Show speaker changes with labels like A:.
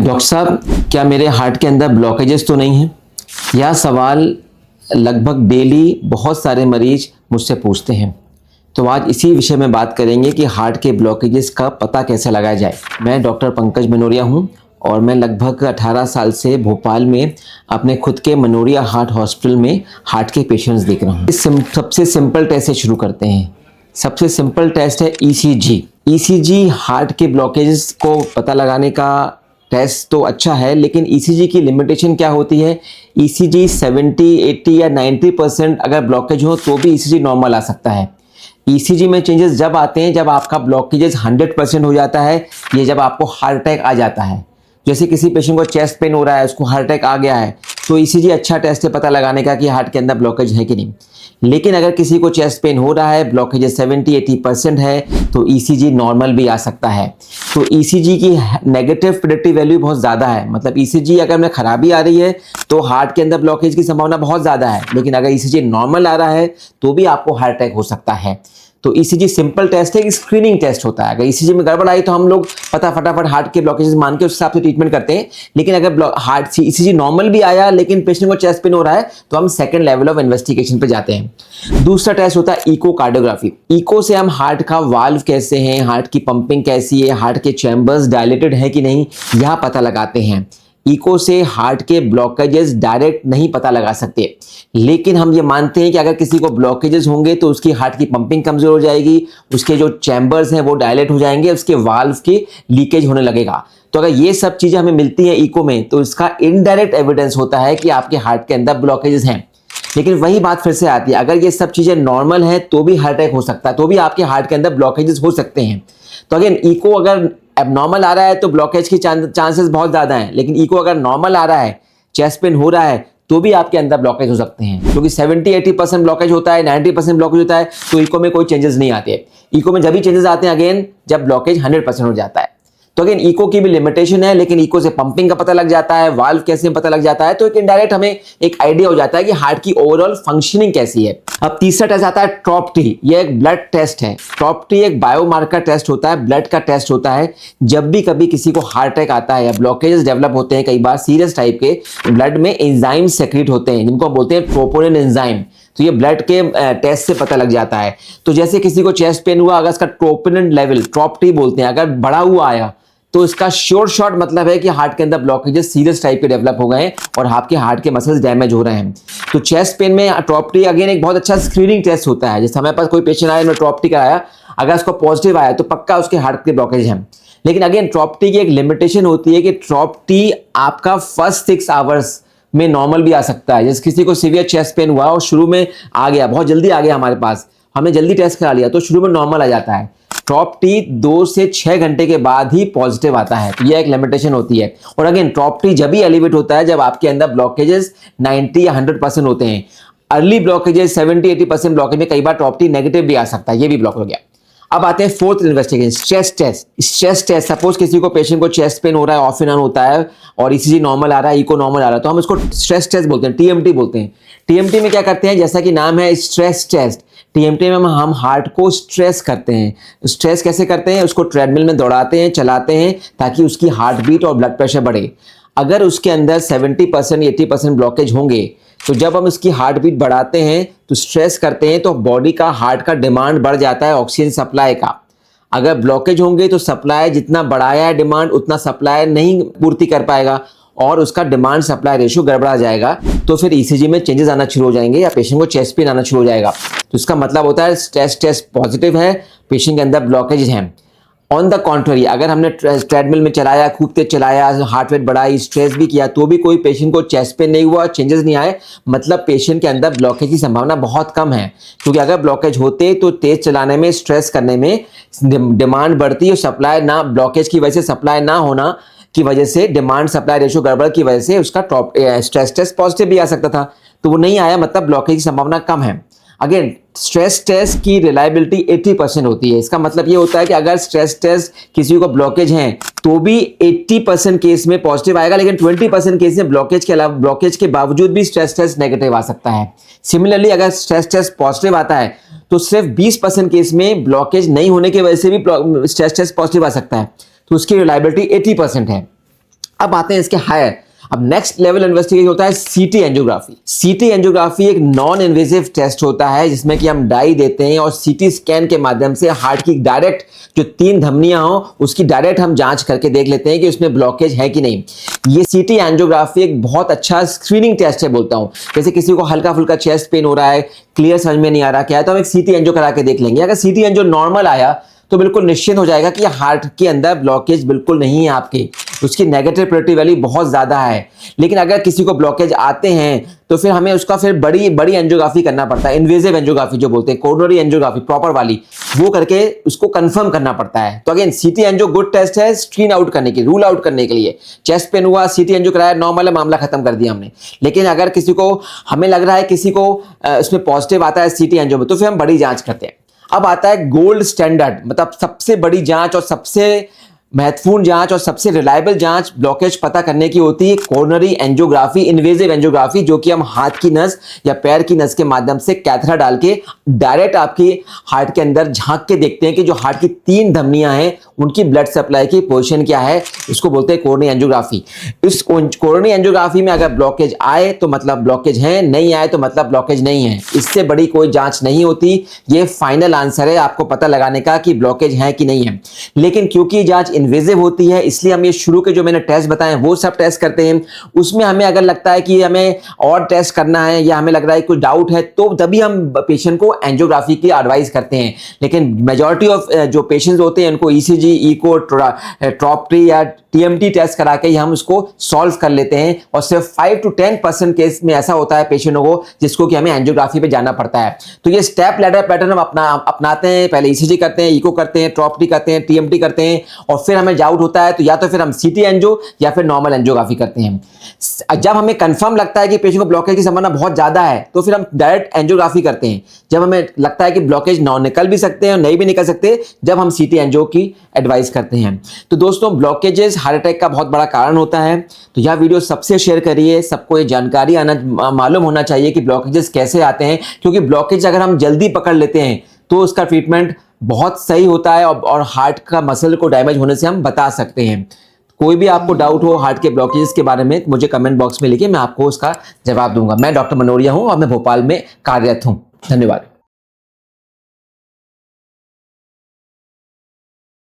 A: Doctor साहब, क्या मेरे हार्ट के अंदर ब्लॉकेजेस तो नहीं है? यह सवाल लगभग डेली बहुत सारे मरीज मुझसे पूछते हैं। तो आज इसी विषय में बात करेंगे कि हार्ट के ब्लॉकेजेस का पता कैसे लगाया जाए। मैं डॉक्टर पंकज मनोरिया हूं और मैं लगभग 18 साल से भोपाल में अपने खुद के मनोरिया हार्ट हॉस्पिटल में हार्ट के पेशेंट्स देख रहा हूँ। सबसे सिंपल टेस्ट से शुरू करते हैं। सबसे सिंपल टेस्ट है ईसीजी। ईसीजी हार्ट के ब्लॉकेजेस को पता लगाने का टेस्ट तो अच्छा है, लेकिन ईसीजी की लिमिटेशन क्या होती है? ईसीजी 70, 80 या 90% अगर ब्लॉकेज हो तो भी ईसीजी नॉर्मल आ सकता है। ईसीजी में चेंजेस जब आते हैं जब आपका ब्लॉकेजेस 100% हो जाता है, ये जब आपको हार्ट अटैक आ जाता है। जैसे किसी पेशेंट को चेस्ट पेन हो रहा है, उसको हार्ट अटैक आ गया है, तो ईसीजी अच्छा टेस्ट है पता लगाने का कि हार्ट के अंदर ब्लॉकेज है कि नहीं। लेकिन अगर किसी को चेस्ट पेन हो रहा है, ब्लॉकेज 70-80% है, तो ईसीजी नॉर्मल भी आ सकता है। तो ईसीजी की नेगेटिव प्रेडिक्टिव वैल्यू बहुत ज़्यादा है। मतलब ईसीजी अगर में खराबी आ रही है तो हार्ट के अंदर ब्लॉकेज की संभावना बहुत ज़्यादा है, लेकिन अगर ईसीजी नॉर्मल आ रहा है तो भी आपको हार्ट अटैक हो सकता है। तो ईसीजी सिंपल टेस्ट है, स्क्रीनिंग टेस्ट होता है। अगर ईसीजी में गड़बड़ आई तो हम लोग फटाफट हार्ट के ब्लॉकेजेस मान के उस हिसाब से ट्रीटमेंट करते हैं। लेकिन अगर हार्ट ईसीजी नॉर्मल भी आया लेकिन पेशेंट को चेस्ट पेन हो रहा है तो हम सेकंड लेवल ऑफ इन्वेस्टिगेशन पे जाते हैं। दूसरा टेस्ट होता है इकोकार्डियोग्राफी। इको से हम हार्ट का वाल्व कैसे हैं, हार्ट की पंपिंग कैसी है, हार्ट के चैम्बर्स डायलेटेड है कि नहीं, यह पता लगाते हैं। इको से हार्ट के ब्लॉकेजेस डायरेक्ट नहीं पता लगा सकते, लेकिन हम ये मानते हैं कि अगर किसी को ब्लॉकेजेस होंगे तो उसकी हार्ट की पंपिंग कमजोर हो जाएगी, उसके जो चैम्बर्स हैं वो डायलेट हो जाएंगे, उसके वाल्व की लीकेज होने लगेगा। तो अगर ये सब चीजें हमें मिलती हैं इको में, तो इसका इनडायरेक्ट एविडेंस होता है कि आपके हार्ट के अंदर ब्लॉकेजेस हैं। लेकिन वही बात फिर से आती है, अगर ये सब चीजें नॉर्मल है तो भी हार्ट अटैक हो सकता है, तो भी आपके हार्ट के अंदर ब्लॉकेजेस हो सकते हैं। तो अगेन इको अगर एबनॉर्मल आ रहा है तो ब्लॉकेज की चांसेस बहुत ज्यादा हैं, लेकिन इको अगर नॉर्मल आ रहा है, चेस्ट पेन हो रहा है, तो भी आपके अंदर ब्लॉकेज हो सकते हैं। क्योंकि 70-80% ब्लॉकेज होता है, 90% ब्लॉकेज होता है, तो इको में कोई चेंजेस नहीं आते। इको में जब भी चेंजेस आते हैं अगेन जब ब्लॉकेज 100% हो जाता है। तो अगेन इको की भी लिमिटेशन है, लेकिन इको से पंपिंग का पता लग जाता है, वाल्व कैसे पता लग जाता है, तो एक इनडायरेक्ट हमें एक आइडिया हो जाता है कि हार्ट की ओवरऑल फंक्शनिंग कैसी है। अब तीसरा टेस्ट आता है ट्रॉप-टी। ये एक ब्लड टेस्ट है। ट्रॉप-टी एक बायोमार्कर टेस्ट होता है, ब्लड का टेस्ट होता है। जब भी कभी किसी को हार्ट अटैक आता है या ब्लॉकेजेस डेवलप होते हैं, कई बार सीरियस टाइप के, ब्लड में एंजाइम सेक्रेट होते हैं जिनको बोलते हैं ट्रोपोनिन एंजाइम, तो ये ब्लड के टेस्ट से पता लग जाता है। तो जैसे किसी को चेस्ट पेन हुआ, अगर इसका ट्रोपोनिन लेवल, ट्रॉप-टी बोलते हैं, अगर बढ़ा हुआ आया तो इसका श्योर शॉट मतलब है कि हार्ट के अंदर ब्लॉकेजेस सीरियस टाइप के डेवलप हो गए हैं और आपके हार्ट के मसल्स डैमेज हो रहे हैं। तो चेस्ट पेन में ट्रॉप-टी अगेन एक बहुत अच्छा स्क्रीनिंग टेस्ट होता है। जैसे हमारे पास कोई पेशेंट आया, ट्रॉप-टी कराया, अगर उसको पॉजिटिव आया तो पक्का उसके हार्ट के ब्लॉकेज हैं। लेकिन अगेन ट्रॉप-टी की एक लिमिटेशन होती है कि ट्रॉप-टी आपका फर्स्ट 6 आवर्स में नॉर्मल भी आ सकता है। जैसे किसी को सीवियर चेस्ट पेन हुआ और शुरू में आ गया, बहुत जल्दी आ गया हमारे पास, हमने जल्दी टेस्ट करा लिया, तो शुरू में नॉर्मल आ जाता है। ट्रॉप-टी 2 से 6 घंटे के बाद ही पॉजिटिव आता है, तो यह एक लिमिटेशन होती है। और अगेन ट्रॉप-टी जब भी एलिवेट होता है जब आपके अंदर ब्लॉकेजेस 90 या 100% होते हैं। अर्ली ब्लॉकेजेस 70-80% ब्लॉकेज में कई बार ट्रॉप-टी नेगेटिव भी आ सकता है, ये भी ब्लॉक हो गया। अब आते हैं fourth investigation, stress test. Stress test, suppose किसी को पेशेंट को चेस्ट पेन हो रहा है, ऑफ एंड ऑन होता है और ईसीजी नॉर्मल आ रहा है, इको नॉर्मल आ रहा है, तो हम इसको स्ट्रेस टेस्ट बोलते हैं, टीएमटी बोलते हैं। टीएमटी में क्या करते हैं, जैसा कि नाम है स्ट्रेस टेस्ट, टीएमटी में हम हार्ट को स्ट्रेस करते हैं। स्ट्रेस कैसे करते हैं, उसको ट्रेडमिल में दौड़ाते हैं, चलाते हैं, ताकि उसकी हार्ट बीट और ब्लड प्रेशर बढ़े। अगर उसके अंदर 70% 80% ब्लॉकेज होंगे तो जब हम इसकी हार्ट बीट बढ़ाते हैं तो स्ट्रेस करते हैं तो बॉडी का हार्ट का डिमांड बढ़ जाता है ऑक्सीजन सप्लाई का। अगर ब्लॉकेज होंगे तो सप्लाई जितना बढ़ाया है डिमांड उतना सप्लाई नहीं पूर्ति कर पाएगा और उसका डिमांड सप्लाई रेशियो गड़बड़ा जाएगा, तो फिर ईसीजी में चेंजेस आना शुरू हो जाएंगे या पेशेंट को चेस्ट पेन आना शुरू हो जाएगा। तो इसका मतलब होता है स्ट्रेस टेस्ट पॉजिटिव है, पेशेंट के अंदर ब्लॉकेज हैं। ऑन द कॉन्ट्ररी, अगर हमने ट्रेडमिल में चलाया, खूब तेज चलाया, हार्ट रेट बढ़ाई, स्ट्रेस भी किया, तो भी कोई पेशेंट को चेस्ट पेन नहीं हुआ, चेंजेस नहीं आए, मतलब पेशेंट के अंदर ब्लॉकेज की संभावना बहुत कम है। क्योंकि अगर ब्लॉकेज होते तो तेज चलाने में, स्ट्रेस करने में डिमांड बढ़ती और सप्लाई ना, ब्लॉकेज की वजह से सप्लाई ना होना की वजह से, डिमांड सप्लाई रेशियो गड़बड़ की वजह से उसका स्ट्रेस टेस्ट पॉजिटिव भी आ सकता था, तो वो नहीं आया, मतलब ब्लॉकेज की संभावना कम है। अगेन स्ट्रेस टेस्ट की रिलायबिलिटी 80% होती है। इसका मतलब ये होता है कि अगर स्ट्रेस टेस्ट किसी को ब्लॉकेज हैं तो भी 80% केस में पॉजिटिव आएगा, लेकिन 20% केस में ब्लॉकेज के बावजूद भी स्ट्रेस टेस्ट नेगेटिव आ सकता है। सिमिलरली अगर स्ट्रेस टेस्ट पॉजिटिव आता है तो सिर्फ 20% केस में ब्लॉकेज नहीं होने की वजह से भी स्ट्रेस टेस्ट पॉजिटिव आ सकता है, तो उसकी रिलायबिलिटी 80% है। अब आते हैं इसके हायर। अब नेक्स्ट लेवल इन्वेस्टिगेशन होता है सीटी एंजियोग्राफी। सीटी एंजियोग्राफी एक नॉन इन्वेजिव टेस्ट होता है जिसमें कि हम डाई देते हैं और सीटी स्कैन के माध्यम से हार्ट की डायरेक्ट जो 3 धमनियां हो उसकी डायरेक्ट हम जांच करके देख लेते हैं कि उसमें ब्लॉकेज है कि नहीं। ये सीटी एंजियोग्राफी एक बहुत अच्छा स्क्रीनिंग टेस्ट है बोलता हूं। जैसे किसी को हल्का फुल्का चेस्ट पेन हो रहा है, क्लियर समझ में नहीं आ रहा क्या है, तो हम एक सीटी एंजियो करा के देख लेंगे। अगर सीटी एंजियो नॉर्मल आया तो बिल्कुल निश्चित हो जाएगा कि हार्ट के अंदर ब्लॉकेज बिल्कुल नहीं है आपके, उसकी नेगेटिव प्रोबेबिलिटी वैल्यू बहुत ज्यादा है। लेकिन अगर किसी को ब्लॉकेज आते हैं तो फिर हमें उसका फिर बड़ी एंजियोग्राफी करना पड़ता है, इन्वेजिव एंजियोग्राफी जो बोलते हैं, कोरोनरी एंजियोग्राफी प्रॉपर वाली, वो करके उसको कंफर्म करना पड़ता है। तो again CT angio good test है स्क्रीन आउट करने के, रूल आउट करने के लिए। चेस्ट पेन हुआ, सीटी एंजियो कराया, नॉर्मल है, मामला खत्म कर दिया हमने। लेकिन अगर किसी को हमें लग रहा है किसी को इसमें पॉजिटिव आता है सीटी एंजियो में, तो फिर हम बड़ी जांच करते हैं। अब आता है गोल्ड स्टैंडर्ड, मतलब सबसे बड़ी जांच और सबसे महत्वपूर्ण जांच और सबसे रिलायबल जांच ब्लॉकेज पता करने की होती है कोरोनरी एंजियोग्राफी, इन्वेजिव एंजियोग्राफी, जो कि हम हाथ की नस या पैर की नस के माध्यम से कैथरा डाल के डायरेक्ट आपकी हार्ट के अंदर झांक के देखते हैं कि जो हार्ट की 3 धमनियां हैं उनकी ब्लड सप्लाई की पोजीशन क्या है। इसको बोलते हैं कोरोनरी एंजियोग्राफी। इस कोरोनरी एंजियोग्राफी में अगर ब्लॉकेज आए तो मतलब ब्लॉकेज है, नहीं आए तो मतलब ब्लॉकेज नहीं है। इससे बड़ी कोई जांच नहीं होती। ये फाइनल आंसर है आपको पता लगाने का कि ब्लॉकेज है कि नहीं है। लेकिन क्योंकि जांच इन्वेजिव होती है इसलिए हम ये शुरू के जो मैंने टेस्ट बताए वो सब टेस्ट करते हैं। उसमें हमें अगर लगता है कि हमें और टेस्ट करना है या हमें लग रहा है कुछ डाउट है तो तभी हम पेशेंट को एंजियोग्राफी की एडवाइस करते हैं। लेकिन मेजॉरिटी ऑफ जो पेशेंट्स होते हैं उनको ईसीजी, इको, ट्रॉप्ट्री या टीएमटी टेस्ट करा के हम उसको सॉल्व कर लेते हैं। और सिर्फ 5 to 10% केस में ऐसा होता है पेशेंटों को जिसको कि हमें एंजियोग्राफी पे जाना पड़ता है। तो ये स्टेप लैडर पैटर्न हम अपनाते हैं। पहले ईसीजी करते हैं, इको करते हैं, ट्रॉप्ट्री करते हैं, टीएमटी करते हैं और फिर हमें डाउट होता है तो या तो फिर हम सीटी एंजियो या फिर नॉर्मल एंजियोग्राफी करते हैं। जब हमें कंफर्म लगता है कि पेशेंट को ब्लॉकेज की संभावना बहुत ज्यादा है तो फिर हम डायरेक्ट एंजियोग्राफी करते हैं। जब हमें लगता है कि ब्लॉकेज निकल भी सकते हैं और नहीं भी निकल सकते, जब हम सीटी एंजियो की एडवाइस करते हैं। तो दोस्तों ब्लॉकेजेस हार्ट अटैक का बहुत बड़ा कारण होता है। तो यह वीडियो सबसे शेयर करिए, सबको ये जानकारी मालूम होना चाहिए कि ब्लॉकेजेस कैसे आते हैं, क्योंकि ब्लॉकेज अगर हम जल्दी पकड़ लेते हैं तो उसका ट्रीटमेंट बहुत सही होता है और हार्ट का मसल को डैमेज होने से हम बता सकते हैं। कोई भी आपको डाउट हो हार्ट के ब्लॉकेजेस के बारे में मुझे कमेंट बॉक्स में लिखिए, मैं आपको उसका जवाब दूंगा। मैं डॉक्टर मनोरिया हूं और मैं भोपाल में कार्यरत हूं। धन्यवाद।